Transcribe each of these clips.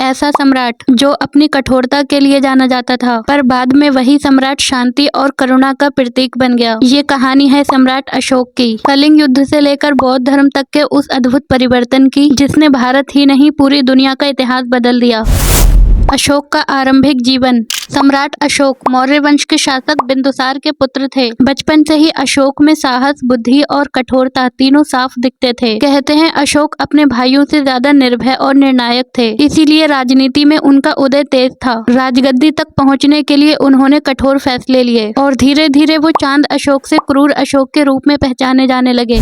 ऐसा सम्राट जो अपनी कठोरता के लिए जाना जाता था, पर बाद में वही सम्राट शांति और करुणा का प्रतीक बन गया। ये कहानी है सम्राट अशोक की, कलिंग युद्ध से लेकर बौद्ध धर्म तक के उस अद्भुत परिवर्तन की जिसने भारत ही नहीं पूरी दुनिया का इतिहास बदल दिया। अशोक का आरंभिक जीवन। सम्राट अशोक मौर्य वंश के शासक बिंदुसार के पुत्र थे। बचपन से ही अशोक में साहस, बुद्धि और कठोरता तीनों साफ दिखते थे। कहते हैं अशोक अपने भाइयों से ज्यादा निर्भय और निर्णायक थे, इसीलिए राजनीति में उनका उदय तेज था। राजगद्दी तक पहुंचने के लिए उन्होंने कठोर फैसले लिए और धीरे धीरे वो चांद अशोक से क्रूर अशोक के रूप में पहचाने जाने लगे।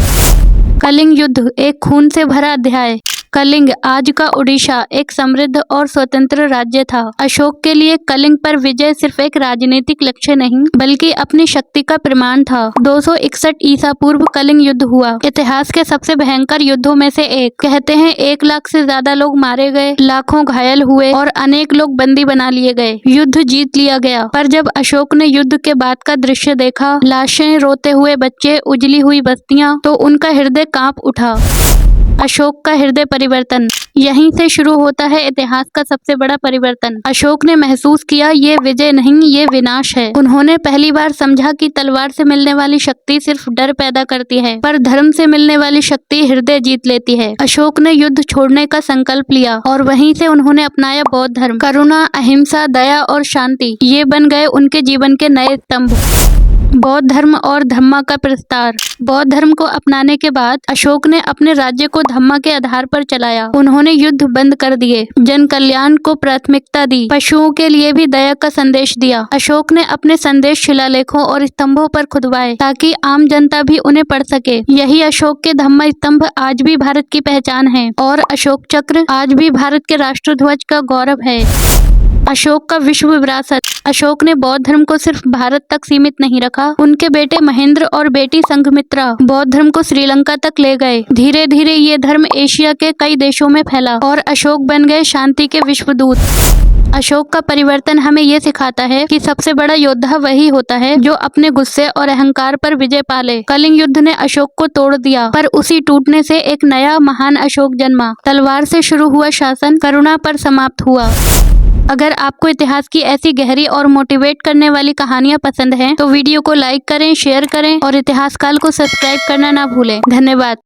कलिंग युद्ध, एक खून से भरा अध्याय। कलिंग, आज का उड़ीसा, एक समृद्ध और स्वतंत्र राज्य था। अशोक के लिए कलिंग पर विजय सिर्फ एक राजनीतिक लक्ष्य नहीं, बल्कि अपनी शक्ति का प्रमाण था। 261 ईसा पूर्व कलिंग युद्ध हुआ, इतिहास के सबसे भयंकर युद्धों में से एक। कहते हैं 1 लाख से ज्यादा लोग मारे गए, लाखों घायल हुए और अनेक लोग बंदी बना लिए गए। युद्ध जीत लिया गया, पर जब अशोक ने युद्ध के बाद का दृश्य देखा, लाशें, रोते हुए बच्चे, उजली हुई बस्तियां, तो उनका हृदय कांप उठा। अशोक का हृदय परिवर्तन। यहीं से शुरू होता है इतिहास का सबसे बड़ा परिवर्तन। अशोक ने महसूस किया ये विजय नहीं, ये विनाश है। उन्होंने पहली बार समझा कि तलवार से मिलने वाली शक्ति सिर्फ डर पैदा करती है, पर धर्म से मिलने वाली शक्ति हृदय जीत लेती है। अशोक ने युद्ध छोड़ने का संकल्प लिया और वहीं से उन्होंने अपनाया बौद्ध धर्म। करुणा, अहिंसा, दया और शांति, ये बन गए उनके जीवन के नए स्तंभ। बौद्ध धर्म और धम्मा का प्रस्तार। बौद्ध धर्म को अपनाने के बाद अशोक ने अपने राज्य को धम्मा के आधार पर चलाया। उन्होंने युद्ध बंद कर दिए, जन कल्याण को प्राथमिकता दी, पशुओं के लिए भी दया का संदेश दिया। अशोक ने अपने संदेश शिलालेखों और स्तंभों पर खुदवाए ताकि आम जनता भी उन्हें पढ़ सके। यही अशोक के धम्मा स्तंभ आज भी भारत की पहचान है और अशोक चक्र आज भी भारत के राष्ट्रध्वज का गौरव है। अशोक का विश्व विरासत। अशोक ने बौद्ध धर्म को सिर्फ भारत तक सीमित नहीं रखा, उनके बेटे महेंद्र और बेटी संघमित्रा बौद्ध धर्म को श्रीलंका तक ले गए। धीरे धीरे ये धर्म एशिया के कई देशों में फैला और अशोक बन गए शांति के विश्वदूत। अशोक का परिवर्तन हमें ये सिखाता है कि सबसे बड़ा योद्धा वही होता है जो अपने गुस्से और अहंकार पर विजय पाले। कलिंग युद्ध ने अशोक को तोड़ दिया, पर उसी टूटने से एक नया महान अशोक जन्मा। तलवार से शुरू हुआ शासन करुणा पर समाप्त हुआ। अगर आपको इतिहास की ऐसी गहरी और मोटिवेट करने वाली कहानियां पसंद हैं, तो वीडियो को लाइक करें, शेयर करें और इतिहास काल को सब्सक्राइब करना ना भूलें। धन्यवाद।